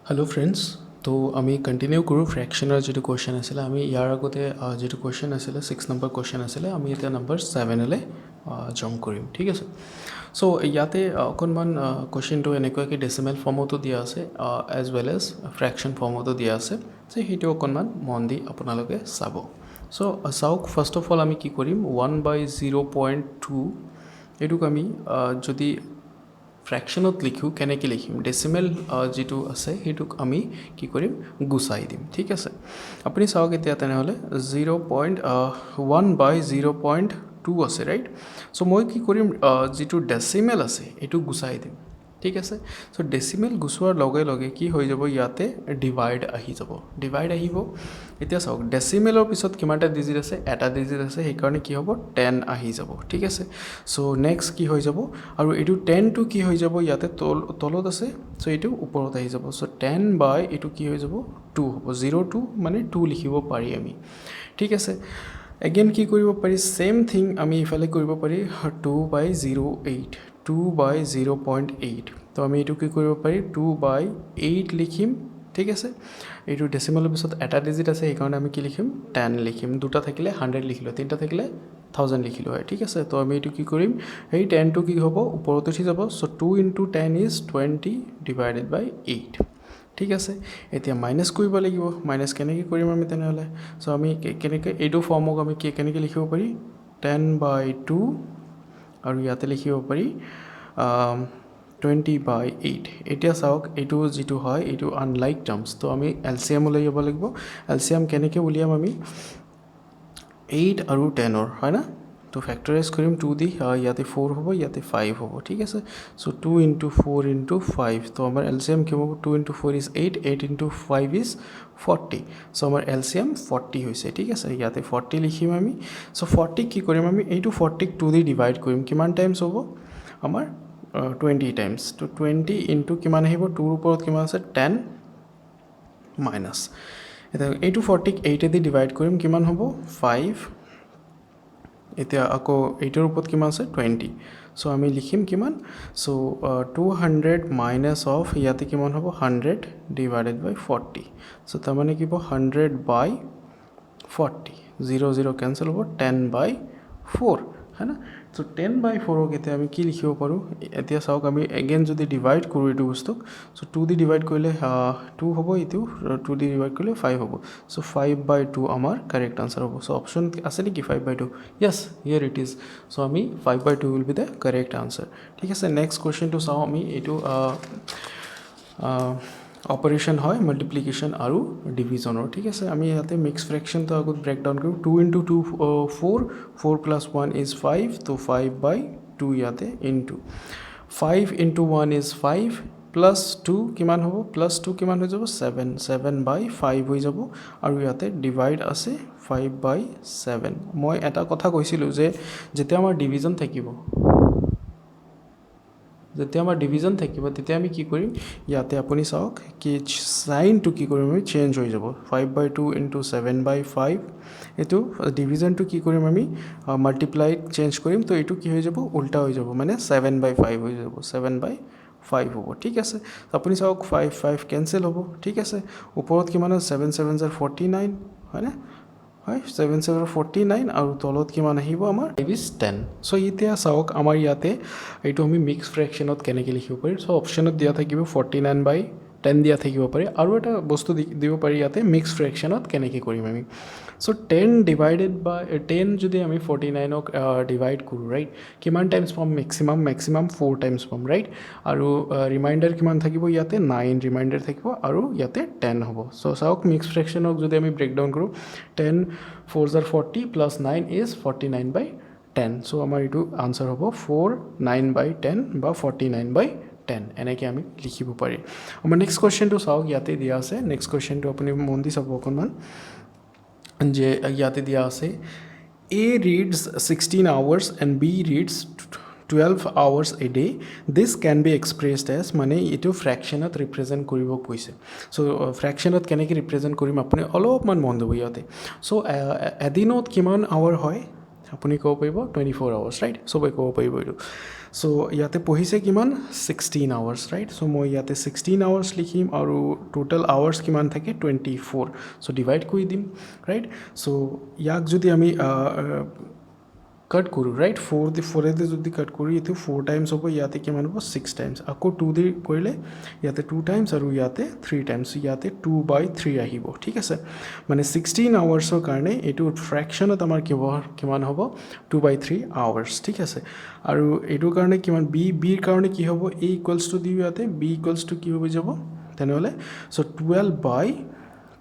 Hello friends तो आमी continue करूँ फ्रैक्शनर जो क्वेश्चन आছিলে आमी यार आगते जो क्वेश्चन आছিলে 6 नम्बर क्वेश्चन आছিলে आमी इतना नम्बर 7 ले जम्प करिम ठीक है सो इते अकणमान क्वेश्चन तो एनेकुवाके डेसिमेल फर्मतो दिया आछे एज वेल एज फ्रैक्शन फर्मतो दिया आछे सो हेतु अकणमान मन दी आपनालोके चाब सो चाওক फार्स्ट अफ अल आमी कि करिम 1/0.2 एटुक आमी जदि फ्रैक्शनत लिखूँ केनेके लिखिम डेसिमेल जी आसे हेतुक आमी कि करिम गुसाई दिम ठीक है अपनी चाওক एतिया तेनेहले 0.1/0.2 आसे राइट सो मैं कि करिम जी डेसिमेल आसे एटुक गुसाई दिम ठीक है सो डेसिमेल गुसोৱাৰ लगे लगे कि हो যাব ইয়াতে ডিভাইড আহি যাব ডিভাইড আহিব এতিয়া চাওক ডেসিমেলৰ পিছত কিমানটা ডিজিট আছে এটা ডিজিট আছে সেইকাৰণে কি হ'ব 10 আহি যাব ঠিক আছে সো নেক্সট কি হৈ যাব আৰু এটো 10 টু কি হৈ যাব ইয়াতে তলত আছে সো এটো ওপৰত আহি যাব সো 10 বাই এটো কি হৈ যাব 2 হ'ব 02 মানে 2 লিখিব পাৰি আমি ঠিক আছে এগেইন কি কৰিব পাৰি সেম থিং আমি ইফালে কৰিব পাৰি 2/08 2/0.8 तो आम यू कि 2/8 लिखिम ठीक है ये डेसिमेলৰ পিছত এটা ডিজিট আছে সেইকাৰণে আমি কি লিখিম 10 লিখিম দুটা থাকিলে 100 লিখিলো তিনটা থাকিলে 1000 লিখিলো হয় ঠিক আছে তো আমি এটো কি কৰিম এই 10 টু কি হ'ব ওপৰত উঠি যাব সো 2 * 10 ইজ 20 ডিভাইডেড বাই 8 ঠিক আছে এতিয়া মাইনাস কৰিব লাগিব মাইনাস কেনেকৈ কৰিম আমি তেনেহলে সো আমি কেনেকৈ এইটো ফৰ্মক আমি কেনেকৈ লিখিব পাৰি 10/2 আৰু ইয়াতে লিখিব পাৰি 20/8 এতিয়া চাওক এইটো যেটো হয় এইটো আনলাইক টার্মস তো আমি এলসিএম উলিয়াব লাগিব এলসিএম কেনেকৈ উলিয়াম আমি 8 আৰু 10 ৰ হয় না তো ফ্যাক্টরাইজ করিম 2 দি ইয়াতে 4 হবো ইয়াতে 5 হবো ঠিক আছে সো 2 * 4 * 5 তো আমার এলসিএম কি হবো 2 * 4 ইজ 8 8 * 5 ইজ 40 সো আমার এলসিএম 40 হইছে ঠিক আছে ইয়াতে 40 লিখিম আমি সো 40 কি করিম আমি এইটো 40 2 দি ডিভাইড করিম কিমান টাইমস হবো আমার 20 টাইমস তো 20 ইনটু কিমান আহিব 2 ৰ ওপৰত কিমান আছে 10 মাইনাস এটা এইটো 40 8 দি ডিভাইড কৰিম কিমান হ'ব 5 এতিয়া আকৌ 8 ৰ ওপৰত কিমান আছে 20 সো আমি লিখিম কিমান সো 200 মাইনাস অফ ইয়াতে কিমান হ'ব 100 ডিভাইডেড বাই 40 সো তাৰ মানে কি হ'ব 100/40 0 0 कैंसिल হ'ব 10/4 है ना तो 10/4 কেতে আমি কি লিখিব পাৰো এতিয়া চাওক আমি এগেইন যদি ডিভাইড কৰো এটো বস্তুক সো 2 দি ডিভাইড কৰিলে 2 হ'ব এটো 2 দি ডিভাইড কৰিলে 5 হ'ব সো 5/2 আমাৰ কারেক্ট आंसर হ'ব সো অপশন আছে নেকি 5/2 yes here it is so আমি 5/2 will be the correct answer ঠিক আছে নেক্সট কোশ্চেন টু চাও আমি এটো ऑपरेशन है मल्टिप्लिकेशन और डिविजन ठीक है आमी इते मिक्स फ्रैक्शन तो आगत ब्रेक डाउन करूँ 2 * 2 4 4 + 1 इज 5 तो 5/2 इते इनटू 5 * 1 इज 5 +2 किमान हो +2 किमान हो जाब 7 7/5 हो जाब और इते डिवाइड आसे 5/7 मैं एटा कथा কৈছিলো যে যেতিয়া আমাৰ ডিভিজন থাকিব যেতিয়া আমাৰ ডিভিজন থাকিব তেতিয়া আমি কি কৰিম ইয়াতে আপুনি চাওক কি সাইনটো কি কৰিম আমি চেঞ্জ হৈ যাব 5/2 * 7/5 এটো ডিভিজনটো কি কৰিম আমি মাল্টিপ্লাই চেঞ্জ কৰিম তো এটো কি হৈ যাব উল্টা হৈ যাব মানে 7/5 হৈ যাব 7/5 হ'ব ঠিক আছে আপুনি চাওক 5 5 ক্যান্সেল হ'ব ঠিক আছে ওপৰত কিমান 7 7 * 49 হয় না হয় 7 7 49 আৰু তলত কিমান আহিব আমাৰ 10 সো ইতিয়া চাওক আমাৰ ইয়াতে এইটো আমি মিক্স ফ্ৰैक्शनত কেনেকৈ লিখিব পাৰি সো অপচনত দিয়া থাকিব 49/10 দিয়া থাকিব পাৰি আৰু এটা বস্তু দিব পাৰি ইয়াতে মিক্স ফ্ৰैक्शनত কেনেকৈ কৰিম আমি সো 10 ডিভাইডেড বাই 10 যদি আমি 49 ক ডিভাইড কৰো ৰাইট কিমান টাইমস পাম ম্যাক্সিমাম 4 টাইমস পাম ৰাইট আৰু ৰিমাইন্ডাৰ কিমান থাকিব ইয়াতে 9 ৰিমাইন্ডাৰ থাকিব আৰু ইয়াতে 10 হ'ব সো চাওক মিক্স ফ্ৰैक्शनক যদি আমি ব্ৰেক ডাউন কৰো 10 4 * 40 + 9 is 49/10 সো আমাৰ এটো आंसर হ'ব 49/10 বা 49/10 এনেকৈ আমি লিখিব পাৰি আমাৰ নেক্সট কোশ্চেনটো চাওক ইয়াতে দিয়া আছে নেক্সট কোশ্চেনটো আপুনি মন দি চাব অকণমান যে ইয়াতে দিয়া আছে A reads 16 hours and B reads 12 hours a day this can be expressed as মানে এটো ফ্রैक्शनত ৰিপ্ৰেজেন্ট কৰিব কৈছে সো ফ্ৰैक्शनত কেনেকৈ ৰিপ্ৰেজেন্ট কৰিম আপুনি অলপমান মন দিব ইয়াতে সো এদিনত কিমান আৱাৰ হয় আপুনি ক'ব পাৰিব 24 hours ৰাইট সবে ক'ব পাৰিব এইটো সো ইয়াতে পঢ়িছে কিমান 16 আৱাৰ্ছ ৰাইট সো মই ইয়াতে 16 আৱাৰ্ছ লিখিম আৰু টোটাল আৱাৰ্ছ কিমান থাকে 24 সো ডিভাইড কৰি দিম ৰাইট সো ইয়াক যদি আমি কাট কৰোঁ ৰাইট 4 যদি কাট কৰোঁ এইটো 4 টাইমছ হ'ব ইয়াতে কিমান হ'ব 6 টাইমছ আকৌ 2 দি কৰিলে ইয়াতে 2 টাইমছ আৰু ইয়াতে 3 টাইমছ ইয়াতে 2/3 আহিব ঠিক আছে মানে 16 আৱাৰ্ছৰ কাৰণে এইটো ফ্ৰেকশ্যনত আমাৰ কিমান হ'ব 2/3 আৱাৰ্ছ ঠিক আছে আৰু এইটোৰ কাৰণে কিমান বিৰ কাৰণে কি হ'ব a ইকুৱেলছ টু দিওঁ ইয়াতে b ইকুৱেলছ টু কি হৈ যাব তেনেহ'লে চ'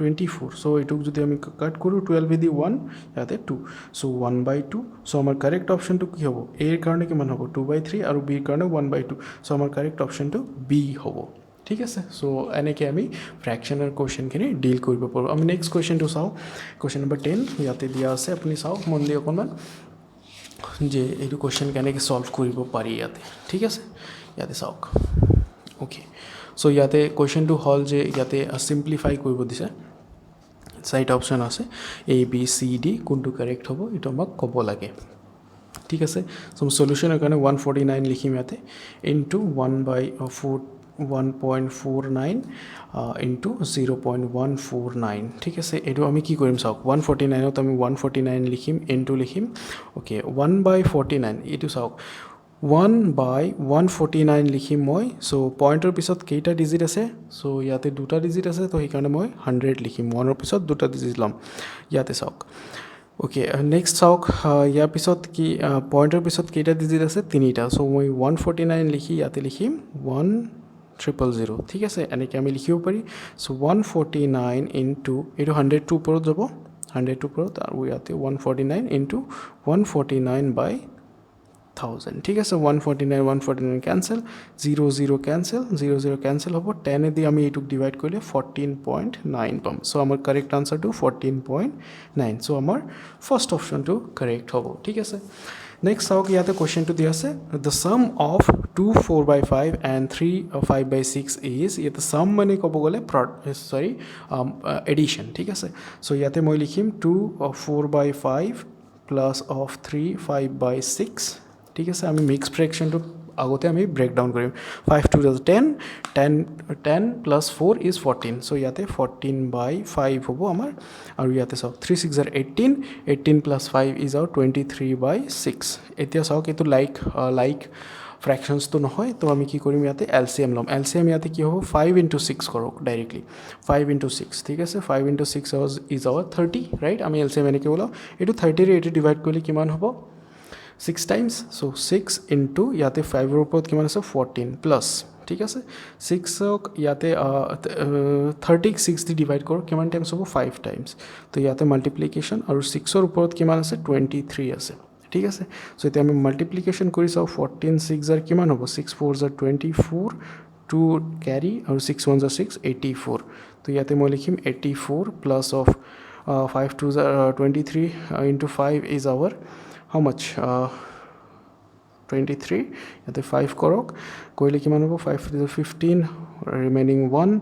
12/24 সো এইটোক যদি আমি কাট কৰোঁ 12 দি 1 ইয়াতে 2 সো 1/2 সো আমাৰ কাৰেক্ট অপশ্যনটো কি হ'ব a ৰ কাৰণে কিমান হ'ব 2/3 আৰু b ৰ কাৰণে 1/2 সো আমাৰ কাৰেক্ট অপশ্যনটো b হ'ব ঠিক আছে সো এনেকৈ আমি ফ্ৰেকশ্যনৰ কুৱেশ্যনখিনি ডিল কৰিব পাৰোঁ আমি নেক্সট কুৱেশ্যনটো চাওঁ কুৱেশ্যন নম্বৰ 10 ইয়াতে দিয়া আছে আপুনি চাওক মন দি অকণমান যে এইটো কুৱেশ্যন কেনেকৈ ছল্ভ কৰিব পাৰি ইয়াতে ঠিক আছে ইয়াতে চাওক অ'কে সো ইয়াতে কুৱেশ্যনটো হ'ল যে ইয়াতে চিম্প্লিফাই কৰিব দিছে চাৰিটা অপশ্যন আছে এ বি চি ডি কোনটো কাৰেক্ট হ'ব এইটো আমাক ক'ব লাগে ঠিক আছে সো সলিউশ্যনৰ কাৰণে 149 লিখিম ইয়াতে ইনটু 1/1.49 ইনটু 0.149 ঠিক আছে এইটো আমি কি কৰিম চাওক 149ত আমি 149 লিখিম ইনটু লিখিম অ'কে 1/49 এইটো চাওক 1/149 লিখিম মই চ' পইণ্টৰ পিছত কেইটা ডিজিট আছে চ' ইয়াতে দুটা ডিজিট আছে তো সেইকাৰণে মই 100 লিখিম 1ৰ পিছত দুটা ডিজিট ল'ম ইয়াতে চাওক অ'কে নেক্সট চাওক ইয়াৰ পিছত কি পইণ্টৰ পিছত কেইটা ডিজিট আছে তিনিটা চ' মই 149 লিখি ইয়াতে লিখিম 1000 ঠিক আছে এনেকৈ আমি লিখিব পাৰি চ' 149 ইনটু এইটো 100টোৰ ওপৰত যাব 100টোৰ ওপৰত আৰু ইয়াতে 149 ইনটু 149/1000 ঠিক আছে 149 কেঞ্চেল 0 কেঞ্চেল হ'ব 10 দি আমি এইটোক ডিভাইড কৰিলে 14.9 পাম চ' আমাৰ কাৰেক্ট আনচাৰটো 14.9 চ' আমাৰ ফাৰ্ষ্ট অপশ্যনটো কাৰেক্ট হ'ব ঠিক আছে নেক্সট চাওক ইয়াতে কুৱেশ্যনটো দিয়া আছে the sum of 2 4/5 and 3 5/6 is ইয়াতে ছাম মানে ক'ব গ'লে এডিশ্যন ঠিক আছে চ' ইয়াতে মই লিখিম 2 4/5 প্লাছ অফ 3 5/6 ঠিক আছে আমি মিক্স ফ্ৰেকশ্যনটো আগতে আমি ব্ৰেকডাউন কৰিম 5 2 10 প্লাছ 4 ইজ 14 চ' ইয়াতে 14/5 হ'ব আমাৰ আৰু ইয়াতে চাওক 3 6 18 প্লাছ 5 ইজ আউট 23/6 এতিয়া চাওক এইটো লাইক ফ্ৰেকশ্যনছটো নহয় তো আমি কি কৰিম ইয়াতে এলচিএম ল'ম এলচিএম ইয়াতে কি হ'ব 5 × 6 কৰক ডাইৰেক্টলি 5 × 6 ঠিক আছে 5 × 6 ইজ আৱাৰ 30 ৰাইট আমি এলচিএম এনেকৈ ওলাওঁ এইটো 30ৰে এইটো ডিভাইড কৰিলে কিমান হ'ব 6 টাইমছ চ' 6 ইনটু ইয়াতে 5ৰ ওপৰত কিমান আছে 14 প্লাছ ঠিক আছে 6ক ইয়াতে 30ক 6 দি ডিভাইড কৰক কিমান টাইমছ হ'ব 5 টাইমছ তো ইয়াতে মাল্টিপ্লিকেশ্যন আৰু 6ৰ ওপৰত কিমান আছে 23 আছে ঠিক আছে চ' এতিয়া আমি মাল্টিপ্লিকেশ্যন কৰি চাওঁ 14 6 জাৰ কিমান হ'ব 6 4 জাৰ 24 2 কেৰি আৰু 6 1 জাৰ 6 84 তো ইয়াতে মই লিখিম 84 প্লাছ অফ 5 2 জাৰ 23 into 5 is our how much 23 ইয়াতে 5 কৰক কৰিলে কিমান হ'ব 5 to 15 remaining 1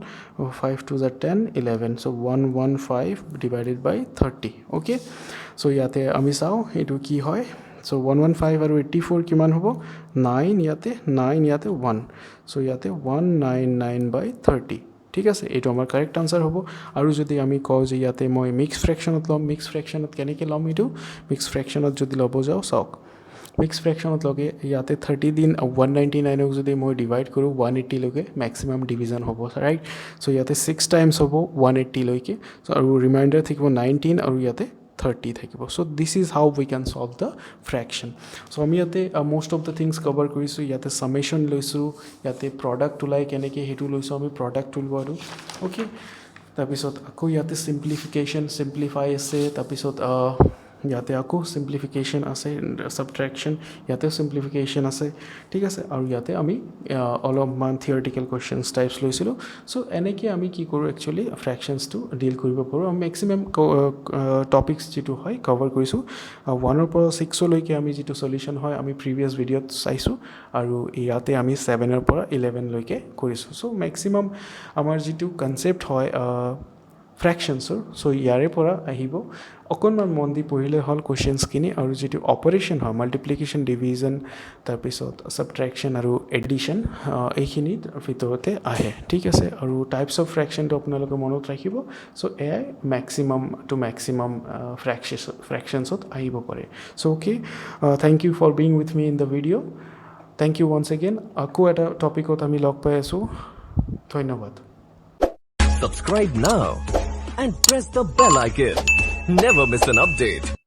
5 to 10 11 so 115 divided by 30 okay so ইয়াতে আমি চাওঁ এইটো কি হয় so 115 আৰু 84 কিমান হ'ব 9 ইয়াতে 1 so ইয়াতে 199/30 ঠিক আছে এইটো আমাৰ কাৰেক্ট আনচাৰ হ'ব আৰু যদি আমি কওঁ যে ইয়াতে মই মিক্স ফ্ৰেকশ্যনত ল'ম মিক্স ফ্ৰেকশ্যনত কেনেকৈ ল'ম এইটো মিক্স ফ্ৰেকশ্যনত যদি ল'ব যাওঁ চাওক মিক্স ফ্ৰেকশ্যনত লগে ইয়াতে 30 দিন 199ক যদি মই ডিভাইড কৰোঁ 180 লৈকে মেক্সিমাম ডিভিজন হ'ব ৰাইট চ' ইয়াতে 6 টাইমছ হ'ব 180 লৈকে আৰু ৰিমাইণ্ডাৰ থাকিব 19 আৰু ইয়াতে 30 থাকিব so' this is how we can solve the fraction so' আমি ইয়াতে most of the things cover কৰিছোঁ ইয়াতে ছামেশ্যন লৈছোঁ ইয়াতে প্ৰডাক্ট ওলাই কেনেকৈ সেইটো লৈছোঁ আমি প্ৰডাক্ট ওলোৱাটো অ'কে তাৰপিছত আকৌ ইয়াতে চিম্প্লিফাই আছে তাৰপিছত ইয়াতে আকৌ চিম্প্লিফিকেশ্যন আছে ছাবট্ৰেকশ্যন ইয়াতেও চিম্প্লিফিকেশ্যন আছে ঠিক আছে আৰু ইয়াতে আমি অলপমান থিয়ৰিটিকেল কুৱেশ্যনছ টাইপছ লৈছিলোঁ চ' এনেকৈ আমি কি কৰোঁ একচুৱেলি ফ্ৰেকশ্যনছটো ডিল কৰিব পাৰোঁ আমি মেক্সিমাম টপিকছ যিটো হয় কভাৰ কৰিছোঁ 1ৰ পৰা 6লৈকে আমি যিটো চলিউশ্যন হয় আমি প্ৰিভিয়াছ ভিডিঅ'ত চাইছোঁ আৰু ইয়াতে আমি 7ৰ পৰা 11লৈকে কৰিছোঁ চ' মেক্সিমাম আমাৰ যিটো কনচেপ্ট হয় ফ্ৰেকশ্যনছৰ চ' ইয়াৰে পৰা আহিব অকণমান মন দি পঢ়িলে হ'ল কুৱেশ্যনছখিনি আৰু যিটো অপাৰেশ্যন হয় মাল্টিপ্লিকেশ্যন ডিভিজন তাৰপিছত ছাবট্ৰেকশ্যন আৰু এডিশ্যন এইখিনিত ভিতৰতে আহে ঠিক আছে আৰু টাইপছ অফ ফ্ৰেকশ্যনটো আপোনালোকে মনত ৰাখিব চ' এয়াই মেক্সিমাম টু মেক্সিমাম ফ্ৰেকশ্যনছত আহিব পাৰে so' okay thank you for being with me in the video' thank you once again আকৌ এটা টপিকত আমি লগ পাই আছোঁ ধন্যবাদ Subscribe now and press the bell icon. Never miss an update.